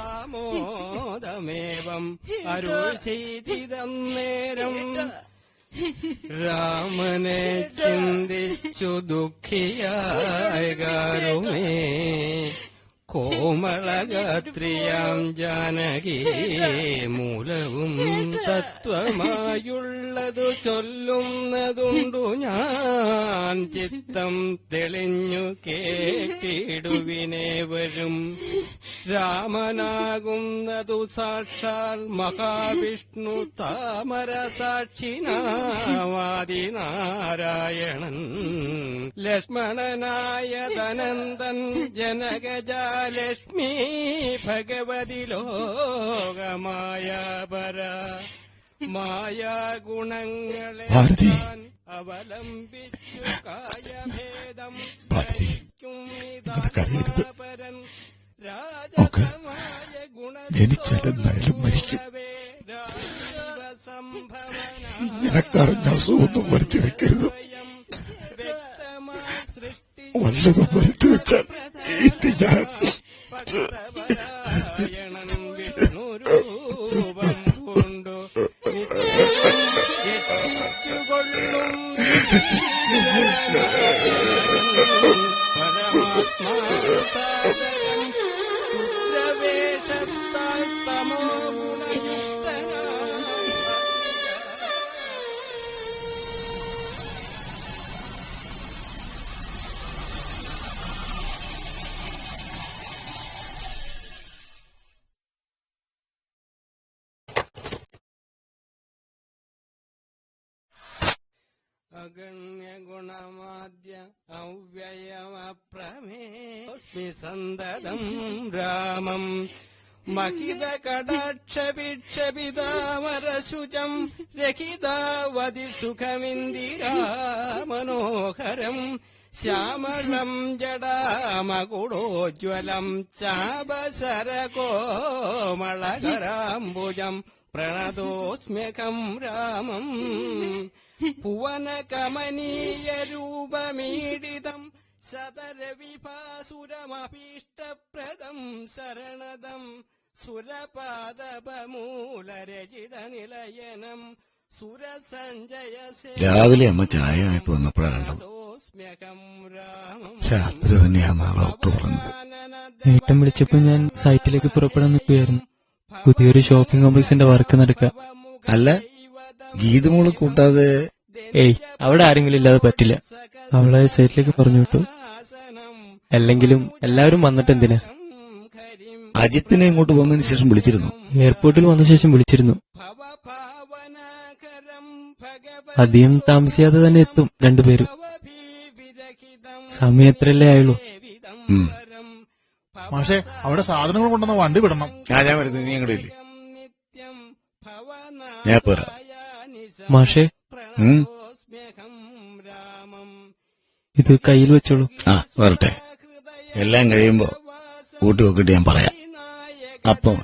സാമോദമേവം അരുൾ ചെയ്തിതന്നേരം രാമനെ ചിന്തിച്ചു ദുഃഖിയായ ഗാരുമേ കോമളഗാത്രിയാം ജാനകി മൂലവും തത്വമായുള്ളതു ചൊല്ലുന്നതുണ്ടു ഞാൻ ചിത്തം തെളിഞ്ഞു കേട്ടിടുവിനേവരും രാമനാകുന്നതു സാക്ഷാൽ മഹാവിഷ്ണു താമര സാക്ഷിനാവാദിനാരായണൻ ലക്ഷ്മണനായ ധനന്ദൻ ജനകജാലക്ഷ്മി ഭഗവതി ലോകമായ പര മായാഗുണങ്ങളെ അവലംബിച്ചു കായഭേദം പരൻ രാജസമായ ജനിച്ചാലെന്നായാലും മരിക്കും. നിനക്കറിഞ്ഞ അസുഖമൊന്നും വരുത്തി വെക്കരുത്. വല്ലതും വരുത്തി വെച്ചാൽ ഞാൻ വിഷ്ണുരൂപം കൊണ്ടു രക്ഷിച്ചുകൊള്ളും പരമാത്മാ സാഗരം രുദ്രവേഷത്താൽ തമോ അഗണ്യഗുണമാദ്യ അവ്യയമപ്രമേസ്മി സന്തതം രാമം മഹിതകടാക്ഷഭിക്ഷപിതാമരശുചം രഹിതാവതി സുഖമിന്ദിരാ മനോഹരം ശ്യാമളം ജടാമകുടോജ്വലം ചാപശരകോമളകരാംബുജം പ്രണതോസ്മ്യകം രാമം ഭുവനകമനീയരൂപമീഡിതം ശതരവിഭാസുരമഭീഷ്ടപ്രദം ശരണദം സുരപാദപമൂലരചിതനിലയനം സുരസഞ്ജയ രാവിലെ അമ്മ ചായ ആയിട്ട് വന്നപ്പോഴാണ് രാത്രി തന്നെയാണ് ഡോക്ടർ പറഞ്ഞത്. ഏട്ടൻ വിളിച്ചപ്പോ ഞാൻ സൈറ്റിലേക്ക് പുറപ്പെടാൻ നിൽക്കുകയായിരുന്നു. പുതിയൊരു ഷോപ്പിംഗ് കോംപ്ലക്സിന്റെ വർക്ക് നടക്കുക. അല്ല, ഗീതമോള് കൂട്ടാതെ? ഏയ്, അവിടെ ആരെങ്കിലും ഇല്ലാതെ പറ്റില്ല. അവളെ സൈറ്റിലേക്ക് പറഞ്ഞു വിട്ടു. അല്ലെങ്കിലും എല്ലാവരും വന്നിട്ട് എന്തിനാ? അജിത്തിനെ ഇങ്ങോട്ട് വന്നതിന് ശേഷം വിളിച്ചിരുന്നു. എയർപോർട്ടിൽ വന്ന ശേഷം വിളിച്ചിരുന്നു. അധികം താമസിയാതെ തന്നെ എത്തും രണ്ടുപേരും. സമയം എത്രയല്ലേ ആയുള്ളൂ. മാഷെ, അവിടെ സാധനങ്ങൾ കൊണ്ടുവന്ന വണ്ടി വിടണം. ഞാൻ വരുന്നത്, നീ അങ്ങോട്ട് ഇല്ലേ? ഞാൻ പോരാ. മാഷേ, ഇത് കയ്യിൽ വെച്ചോളൂ. ആ, വരട്ടെ. എല്ലാം കഴിയുമ്പോ കൂട്ടി നോക്കിട്ട് ഞാൻ പറയാം. അപ്പം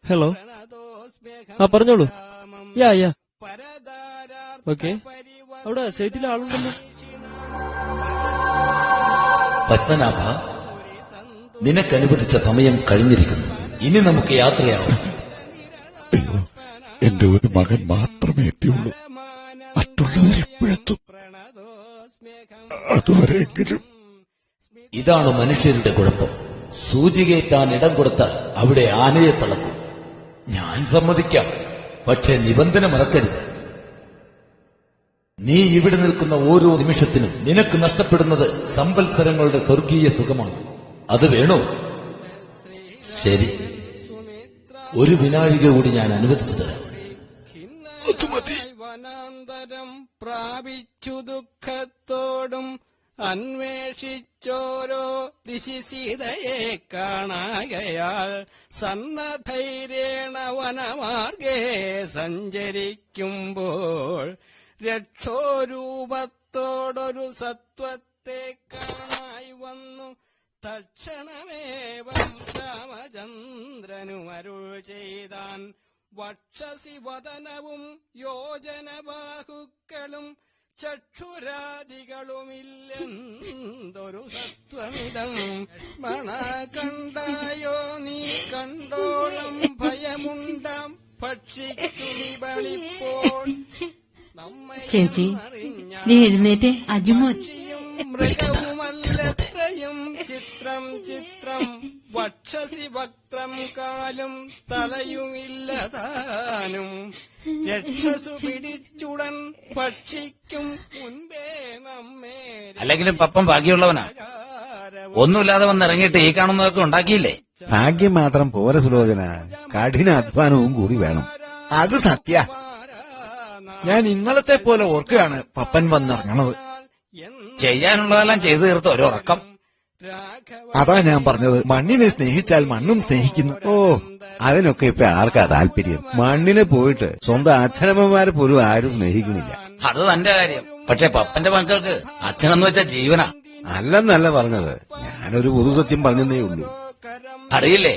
ഹലോ, ആ പറഞ്ഞോളൂ. Yeah okay. അവിടെ സൈറ്റിൽ ആളുണ്ടല്ലോ. പത്മനാഭ, നിനക്കനുവദിച്ച സമയം കഴിഞ്ഞിരിക്കുന്നു. ഇനി നമുക്ക് യാത്രയാവാം. അയ്യോ, എന്റെ ഒരു മകൻ മാത്രമേ എത്തിയുള്ളൂ. മറ്റുള്ളവരെപ്പോഴെത്തും? അതുവരെയെങ്കിലും. ഇതാണ് മനുഷ്യരുടെ കുഴപ്പം. സൂചികേറ്റാൻ ഇടം കൊടുത്താൽ അവിടെ ആനയെ തളക്കും. ഞാൻ സമ്മതിക്കാം, പക്ഷെ നിബന്ധന മറക്കരുത്. നീ ഇവിടെ നിൽക്കുന്ന ഓരോ നിമിഷത്തിനും നിനക്ക് നഷ്ടപ്പെടുന്നത് സംവത്സരങ്ങളുടെ സ്വർഗീയ സുഖമാണ്. അത് വേണോ? ശരി, ഒരു വിനാഴിക കൂടി ഞാൻ അനുവദിച്ചു തരാം. വനാന്തരം പ്രാപിച്ചു ദുഃഖത്തോടും അന്വേഷിച്ചോരോ ദിശി സീതയെ കാണാകയാൽ സന്നദ്ധൈര്യേണ വനമാർഗേ സഞ്ചരിക്കുമ്പോൾ രക്ഷോരൂപത്തോടൊരു സത്വത്തെ കാണായി വന്നു. തക്ഷണമേവം രാമചന്ദ്രനു അരുൾ ചെയ്താൻ, വക്ഷസി വദനവും യോജനബാഹുക്കളും ചക്ഷുരാദികളുമില്ലെന്തൊരു സത്വമിതം മണ കണ്ടായോ നീ കണ്ടോളം ഭയമുണ്ടാം ഭക്ഷിച്ചു വിപണിപ്പോൾ ചേച്ചി നീ എഴുന്നേറ്റ് അജുമോൻ മൃഗവുമല്ലത്രയും ചിത്രം ചിത്രം വക്ഷസി വക്രം കാലും തലയുമില്ലതാനും രക്ഷസു പിടിച്ചുടൻ ഭക്ഷിക്കും മുൻപേ നമ്മെ അല്ലെങ്കിലും പപ്പൻ ഭാഗ്യമുള്ളവനാ. ഒന്നുമില്ലാതെ വന്നിറങ്ങിയിട്ട് ഈ കാണുന്നതൊക്കെ ഉണ്ടാക്കിയില്ലേ? ഭാഗ്യം മാത്രം പോര സുലോചന, കഠിനാധ്വാനവും കൂടി വേണം. അത് സത്യ. ഞാൻ ഇന്നലത്തെ പോലെ ഓർക്കുകയാണ് പപ്പൻ വന്നിറങ്ങണത്. ചെയ്യാനുള്ളതെല്ലാം ചെയ്തു തീർത്ത് ഒരുറക്കം. അതാ ഞാൻ പറഞ്ഞത്, മണ്ണിനെ സ്നേഹിച്ചാൽ മണ്ണും സ്നേഹിക്കുന്നു. ഓ, അതിനൊക്കെ ഇപ്പൊ ആർക്കാ താല്പര്യം? മണ്ണിനെ പോയിട്ട് സ്വന്തം അച്ഛനമ്മമാരെ പോലും ആരും സ്നേഹിക്കുന്നില്ല. അത് തന്റെ കാര്യം. പക്ഷെ പപ്പന്റെ മക്കൾക്ക് അച്ഛനെന്ന് വെച്ചാ ജീവനാ. അല്ലെന്നല്ല പറഞ്ഞത്, ഞാനൊരു പൊതുസത്യം പറഞ്ഞതേ ഉള്ളൂ. അറിയില്ലേ,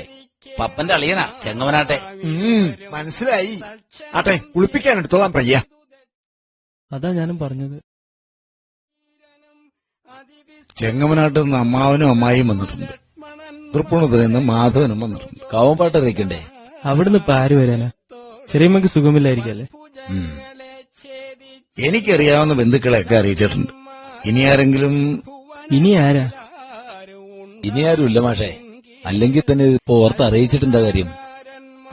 പപ്പന്റെ അളിയനാ ചെങ്ങവനാട്ടെ. മനസ്സിലായി. ആട്ടെ, കുളിപ്പിക്കാൻ എടുത്തോളാം പ്രിയ. അതാ ഞാനും പറഞ്ഞത്. ചെങ്ങമനാട്ടിൽ നിന്ന് അമ്മാവനും അമ്മായിയും വന്നിട്ടുണ്ട്. തൃപ്പൂണിത്തുറയിൽ നിന്ന് മാധവനും വന്നിട്ടുണ്ട്. കാവമ്പാട്ട് അറിയിക്കണ്ടേ? അവിടുന്ന് ഇപ്പൊ ആര് വരാനാ? ചെറിയമ്മക്ക് സുഖമില്ലായിരിക്കല്ലേ? എനിക്കറിയാവുന്ന ബന്ധുക്കളെയൊക്കെ അറിയിച്ചിട്ടുണ്ട്. ഇനി ആരെങ്കിലും? ഇനി ആരാ? ഇനി ആരുമില്ല മാഷേ. അല്ലെങ്കിൽ തന്നെ ഇപ്പൊ ഓർത്ത് അറിയിച്ചിട്ടെന്താ കാര്യം?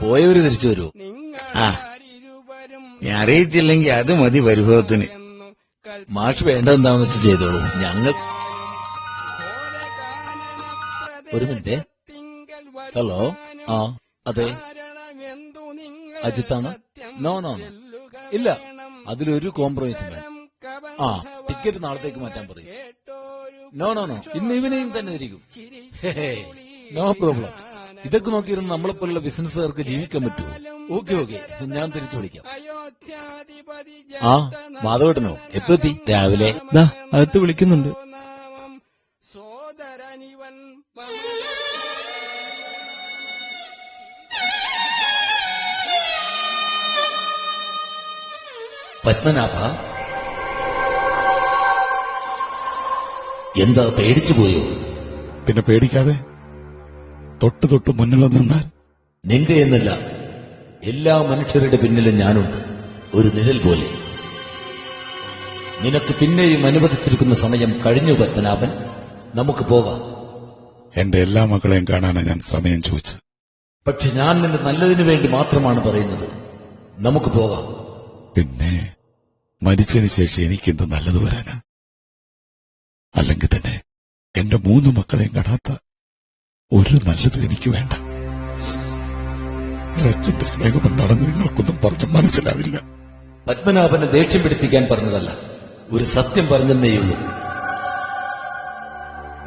പോയവര് തിരിച്ചു വരൂ. ആ, ഞാൻ അറിയിച്ചില്ലെങ്കിൽ അത് മതി പരിഭവത്തിന്. മാഷ് വേണ്ടതെന്താന്ന് വെച്ച് ചെയ്തോളൂ. ഞങ്ങൾ ഒരു മിനിറ്റ്. ഹലോ, ആ അതെ, അജിത്താണ്. നോ നോ നോ, ഇല്ല, അതിലൊരു കോംപ്രമൈസും വേണം. ആ, ടിക്കറ്റ് നാളത്തേക്ക് മാറ്റാൻ പറയും. നോ നോ നോ, ഇന്ന് ഈവനിങ് തന്നെ ഇരിക്കും. No problem. ഇതൊക്കെ നോക്കിയിരുന്ന് നമ്മളെപ്പോലുള്ള ബിസിനസ്സുകാർക്ക് ജീവിക്കാൻ പറ്റുമോ? ഓക്കെ ഓക്കെ, ഞാൻ തിരിച്ചു വിളിക്കാം. ആ, മാധവേട്ടനോ എപ്പോ എത്തി? രാവിലെ. ദാ അകത്ത് വിളിക്കുന്നുണ്ട്. സോദരനിവൻ പത്മനാഭ, എന്താ പേടിച്ചുപോയോ? പിന്നെ പേടിക്കാതെ തൊട്ട് തൊട്ട് മുന്നിൽ നിന്നാൽ? നിന്റെ എന്നല്ല, എല്ലാ മനുഷ്യരുടെ പിന്നിലും ഞാനുണ്ട്, ഒരു നിഴൽ പോലെ. നിനക്ക് പിന്നെയും അനുവദിച്ചിരിക്കുന്ന സമയം കഴിഞ്ഞു പത്മനാഭൻ. നമുക്ക് പോകാം. എന്റെ എല്ലാ മക്കളെയും കാണാനാണ് ഞാൻ സമയം ചോദിച്ചത്. പക്ഷെ ഞാൻ നിന്റെ നല്ലതിനു വേണ്ടി മാത്രമാണ് പറയുന്നത്. നമുക്ക് പോകാം. പിന്നെ മരിച്ചതിന് ശേഷം എനിക്കെന്ത് നല്ലത് വരാനാ? അല്ലെങ്കിൽ തന്നെ എന്റെ 3 മക്കളെയും കാണാത്ത ഒരു നല്ലതും എനിക്ക് വേണ്ട. അച്ഛന്റെ സ്നേഹം എന്താണെന്ന് നിങ്ങൾക്കൊന്നും പറഞ്ഞു മനസ്സിലാവില്ല. പത്മനാഭനെ ദേഷ്യം പിടിപ്പിക്കാൻ പറഞ്ഞതല്ല, ഒരു സത്യം പറഞ്ഞെന്നേയുള്ളൂ.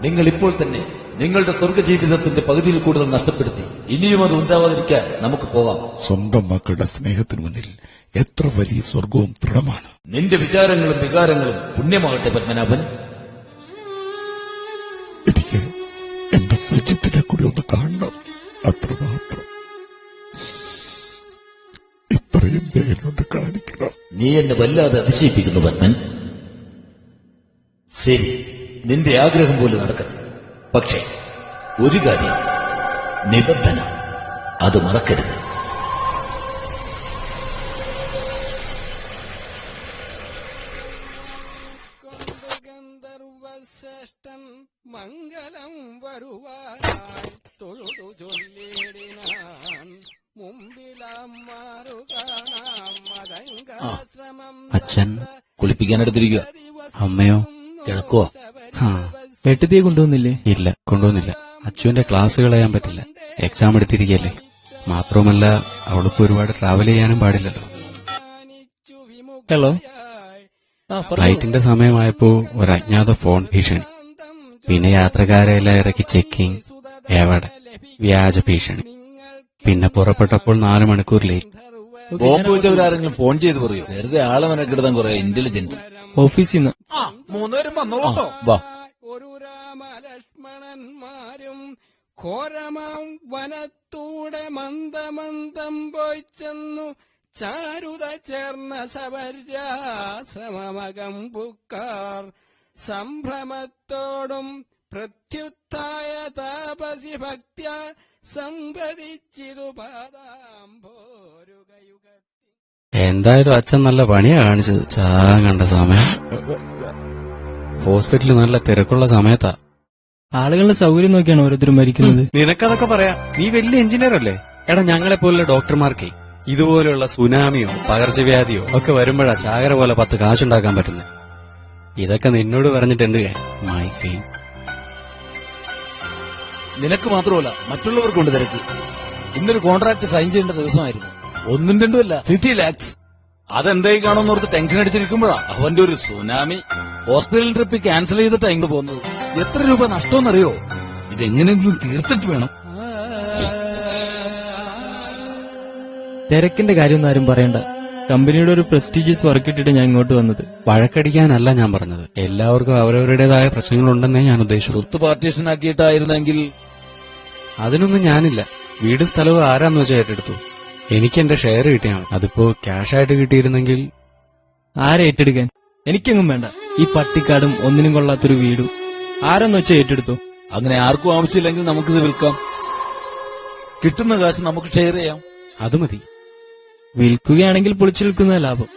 നിങ്ങൾ ഇപ്പോൾ തന്നെ നിങ്ങളുടെ സ്വർഗജീവിതത്തിന്റെ പകുതിയിൽ കൂടുതൽ നഷ്ടപ്പെടുത്തി. ഇനിയും അത് ഉണ്ടാവാതിരിക്കാൻ നമുക്ക് പോകാം. സ്വന്തം മക്കളുടെ സ്നേഹത്തിന് മുന്നിൽ എത്ര വലിയ സ്വർഗവും ദൃഢമാണ്. നിന്റെ വിചാരങ്ങളും വികാരങ്ങളും പുണ്യമാകട്ടെ പത്മനാഭൻ. എനിക്ക് എന്റെ സജ്ജത്തിനെ കൂടി ഒന്ന് കാണണം, അത്രമാത്രം. ഇത്രയും ദയനോട് കാണിക്കണം. നീ എന്നെ വല്ലാതെ അതിശയിപ്പിക്കുന്നു പത്മൻ. ശരി, നിന്റെ ആഗ്രഹം പോലെ നടക്കട്ടെ. പക്ഷേ ഒരു കാര്യം, നിബന്ധന, അത് മറക്കരുത്. ഗന്ധർവശ്രേഷ്ഠൻ മംഗളം വരുവാനായി തൊഴുതു ചൊല്ലിടിനാൻ മുമ്പിലാം മാറു കാണാം മതംഗാശ്രമം. അച്ഛൻ കുളിപ്പിക്കാനെടുത്തിരിക്കുക. അമ്മയോ? കിടക്കുവോ? ഏട്ടത്തിയെ കൊണ്ടുവന്നില്ലേ? ഇല്ല, കൊണ്ടുവന്നില്ല. അച്ചുവിന്റെ ക്ലാസ് കളയാൻ പറ്റില്ല, എക്സാം എടുത്തിരിക്കല്ലേ. മാത്രവുമല്ല, അവളിപ്പോ ഒരുപാട് ട്രാവൽ ചെയ്യാനും പാടില്ലല്ലോ. ഹലോ. ആ, ഫ്ലൈറ്റിന്റെ സമയമായപ്പോ ഒരു അജ്ഞാത ഫോൺ ഭീഷണി. പിന്നെ യാത്രക്കാരെല്ലാം ഇറക്കി ചെക്കിംഗ്, എവിടെ വ്യാജ ഭീഷണി. പിന്നെ പുറപ്പെട്ടപ്പോൾ 4 മണിക്കൂർ ലേറ്റ്. ബോംബ് വെച്ചവരാരെങ്കിലും ഫോൺ ചെയ്ത് പറയൂ. വെറുതെ ആളെ മെനക്കെടുത്താൻ കുറെ ഇന്റലിജൻസ്. ഓഫീസിൽ നിന്ന്. 3 പേരും വന്നോളൂ. വാ. ഒരു രാമലക്ഷ്മണന്മാരും ഘോരമാം വനത്തൂടെ മന്ദമന്ദം പോയി ചെന്നു ചാരുത ചേർന്ന സവർയാശ്രമമകം പുക്കാർ സംഭ്രമത്തോടും പ്രത്യുത്ഥായ താപസി ഭക്ത്യ സംവദിച്ചിതു പാദാംഭോരുകയുഗത്തി. എന്തായാലും അച്ഛൻ നല്ല പണിയാ കാണിച്ചത്. ചാകാൻ കണ്ട സമയം. ഹോസ്പിറ്റലിൽ നല്ല തിരക്കുള്ള സമയത്താ. ആളുകളുടെ സൗകര്യം നോക്കിയാണ് ഓരോരുത്തരും മരിക്കുന്നത്. നിനക്കതൊക്കെ പറയാം, നീ വലിയ എഞ്ചിനീയർ അല്ലേ? എടാ, ഞങ്ങളെ പോലുള്ള ഡോക്ടർമാർക്ക് ഇതുപോലുള്ള സുനാമിയോ പകർച്ചവ്യാധിയോ ഒക്കെ വരുമ്പോഴാ ചാകര പോലെ 10 കാശുണ്ടാക്കാൻ പറ്റുന്നത്. ഇതൊക്കെ നിന്നോട് പറഞ്ഞിട്ട് എന്ത് കാര്യം? My fame. നിനക്ക് മാത്രമല്ല മറ്റുള്ളവർക്കുണ്ട് തിരക്ക്. ഇന്നൊരു കോൺട്രാക്ട് സൈൻ ചെയ്യേണ്ട ദിവസമായിരുന്നു. 1 2 അല്ല, 50 lakhs. അതെന്തായി കാണുന്നോർത്ത് ടെൻഷൻ അടിച്ചിരിക്കുമ്പോഴാ അവന്റെ ഒരു സുനാമി. ഹോസ്പിറ്റൽ ട്രിപ്പ് ക്യാൻസൽ ചെയ്തിട്ടാ ഇങ്ങോട്ട് പോകുന്നത്. എത്ര രൂപ നഷ്ടമെന്നറിയോ? ഇതെങ്ങനെയെങ്കിലും തീർത്തിട്ട് വേണം. തിരക്കിന്റെ കാര്യമൊന്നും ആരും പറയണ്ട. കമ്പനിയുടെ ഒരു പ്രസ്റ്റീജിയസ് വർക്ക് ഇട്ടിട്ട് ഞാൻ ഇങ്ങോട്ട് വന്നത്. വഴക്കടിക്കാനല്ല ഞാൻ പറഞ്ഞത്. എല്ലാവർക്കും അവരവരുടേതായ പ്രശ്നങ്ങളുണ്ടെന്നേ ഞാൻ ഉദ്ദേശിച്ചു. സ്വത്ത് പാർട്ടീഷൻ ആക്കിയിട്ടായിരുന്നെങ്കിൽ അതിനൊന്നും ഞാനില്ല. വീട് സ്ഥലവും ആരാന്ന് വെച്ചാൽ ഏറ്റെടുത്തു. എനിക്ക് എന്റെ ഷെയർ കിട്ടിയാണ്. അതിപ്പോ ക്യാഷായിട്ട് കിട്ടിയിരുന്നെങ്കിൽ. ആരെ ഏറ്റെടുക്കാൻ? എനിക്കെങ്ങും വേണ്ട. ഈ പട്ടിക്കാടും ഒന്നിനും കൊള്ളാത്തൊരു വീടും ആരെന്ന് വെച്ചാൽ ഏറ്റെടുത്തു. അങ്ങനെ ആർക്കും ആവശ്യമില്ലെങ്കിൽ നമുക്കിത് വിൽക്കാം. കിട്ടുന്ന കാശ് നമുക്ക് ഷെയർ ചെയ്യാം. അത് മതി. വിൽക്കുകയാണെങ്കിൽ പൊളിച്ചു വിൽക്കുന്ന ലാഭം.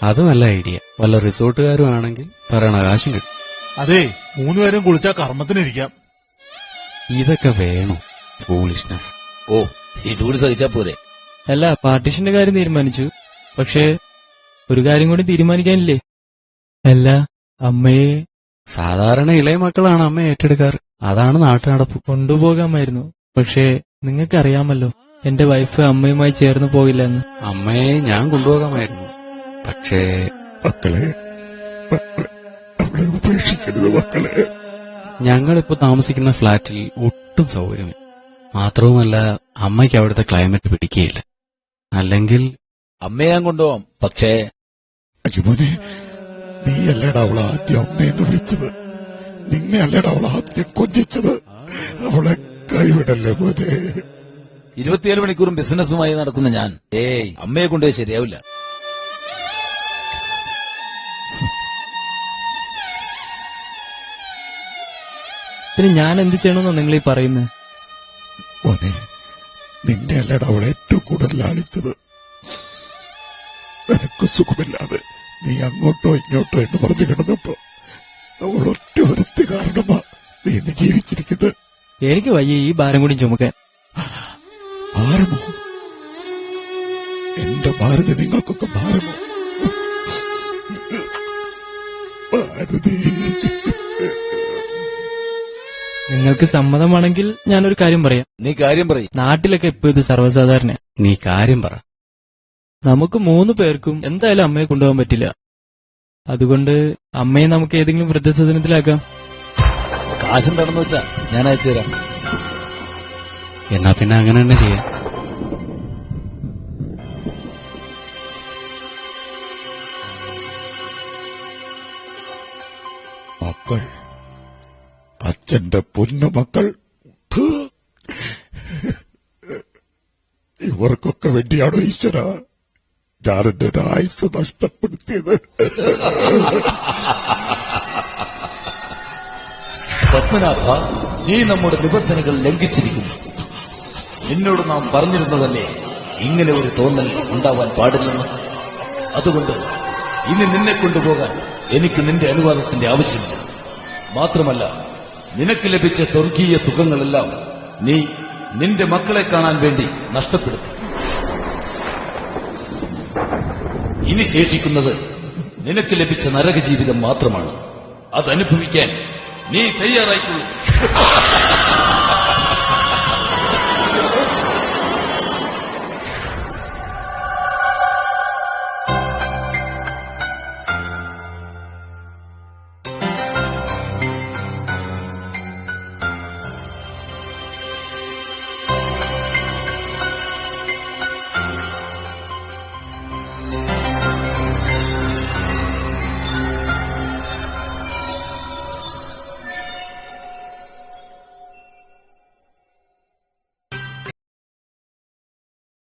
അത് നല്ല ഐഡിയ. വല്ല റിസോർട്ടുകാരും ആണെങ്കിൽ പറയണ കാശും കിട്ടും. അതെ, 3 പേരും കുളിച്ചാ കർമ്മത്തിനിരിക്കാം. ഇതൊക്കെ വേണോ? ഫൂളിഷ്നെസ്. ഓ, ഇതുകൂടി സഹിച്ചാ പോരെ. അല്ല, പാർട്ടീഷന്റെ കാര്യം തീരുമാനിച്ചു. പക്ഷേ ഒരു കാര്യം കൂടി തീരുമാനിക്കാനില്ലേ? അല്ല, അമ്മയെ സാധാരണ ഇളയ മക്കളാണ് അമ്മ ഏറ്റെടുക്കാറ്. അതാണ് നാട്ടുനടപ്പ്. കൊണ്ടുപോകാമായിരുന്നു. പക്ഷേ നിങ്ങൾക്കറിയാമല്ലോ, എന്റെ വൈഫ് അമ്മയുമായി ചേർന്ന് പോകില്ലെന്ന്. അമ്മയെ ഞാൻ കൊണ്ടുപോകാമായിരുന്നു. പക്ഷേ മക്കളെ, അവളെ ഉപേക്ഷിക്കരുത് മക്കളെ. ഞങ്ങളിപ്പോ താമസിക്കുന്ന ഫ്ളാറ്റിൽ ഒട്ടും സൗകര്യമില്ല. മാത്രവുമല്ല, അമ്മയ്ക്ക് അവിടുത്തെ ക്ലൈമറ്റ് പിടിക്കുകയില്ല. അല്ലെങ്കിൽ അമ്മയെ ഞാൻ കൊണ്ടുപോവാം. പക്ഷേ അജുമോനെ, നീ അല്ലേടാ അവളെ ആദ്യം അമ്മയെന്ന് വിളിച്ചത്. നിന്നെ അല്ലേടാ അവളെ ആദ്യം കൊഞ്ചിച്ചത്. അവളെ കൈവിടല്ലേ മോനെ. 27 മണിക്കൂറും ബിസിനസ്സുമായി നടക്കുന്ന ഞാൻ അമ്മയെ കൊണ്ടുപോയി ശരിയാവില്ല. പിന്നെ ഞാൻ എന്ത് ചെയ്യണമെന്നോ നിങ്ങൾ ഈ പറയുന്നത്? മോനെ, നിന്റെ അല്ലേടാ അവളെ ഏറ്റവും കൂടുതൽ ലാളിച്ചത്. നിനക്ക് സുഖമില്ലാതെ നീ അങ്ങോട്ടോ ഇങ്ങോട്ടോ എന്ന് പറഞ്ഞു കിടന്നപ്പോ അവൾ ഒറ്റ ഒരുത്തി കാരണമാ നീ ഇന്ന് ജീവിച്ചിരിക്കുന്നത്. എനിക്ക് വയ്യ ഈ ഭാരം കൂടി ചുമക്കാൻ. ഭാരമോ? എന്റെ ഭാരതി നിങ്ങൾക്കൊക്കെ ഭാരമോ? ഭാരതി, നിങ്ങൾക്ക് സമ്മതമാണെങ്കിൽ ഞാനൊരു കാര്യം പറയാം. നീ കാര്യം പറയും. നാട്ടിലൊക്കെ ഇപ്പൊ ഇത് സർവ്വസാധാരണ. നീ കാര്യം പറ. നമുക്ക് 3 പേർക്കും എന്തായാലും അമ്മയെ കൊണ്ടുപോകാൻ പറ്റില്ല. അതുകൊണ്ട് അമ്മയെ നമുക്ക് ഏതെങ്കിലും വൃദ്ധസദനത്തിലാക്കാം. കാശെന്താണെന്ന് വെച്ചാ ഞാൻ അയച്ചുതരാം. എന്നാ പിന്നെ അങ്ങനെ തന്നെ ചെയ്യാം. മക്കൾ, അച്ഛന്റെ പൊന്നുമക്കൾ, ഇവർക്കൊക്കെ വേണ്ടിയാണോ ഈശ്വര ഞാനെന്റെ ഒരു ആയുസ് നഷ്ടപ്പെടുത്തിയത്? പത്മനാഭ, നീ നമ്മുടെ നിബന്ധനകൾ ലംഘിച്ചിരിക്കുന്നു. നിന്നോട് നാം പറഞ്ഞിരുന്നതല്ലേ ഇങ്ങനെ ഒരു തോന്നൽ ഉണ്ടാവാൻ പാടില്ലെന്ന്. അതുകൊണ്ട് ഇനി നിന്നെ കൊണ്ടുപോകാൻ എനിക്ക് നിന്റെ അനുവാദത്തിന്റെ ആവശ്യമില്ല. മാത്രമല്ല, നിനക്ക് ലഭിച്ച സ്വർഗീയ സുഖങ്ങളെല്ലാം നീ നിന്റെ മക്കളെ കാണാൻ വേണ്ടി നഷ്ടപ്പെടുത്തി. ഇനി ശേഷിക്കുന്നത് നിനക്ക് ലഭിച്ച നരകജീവിതം മാത്രമാണ്. അതനുഭവിക്കാൻ നീ തയ്യാറായിക്കൊള്ളു.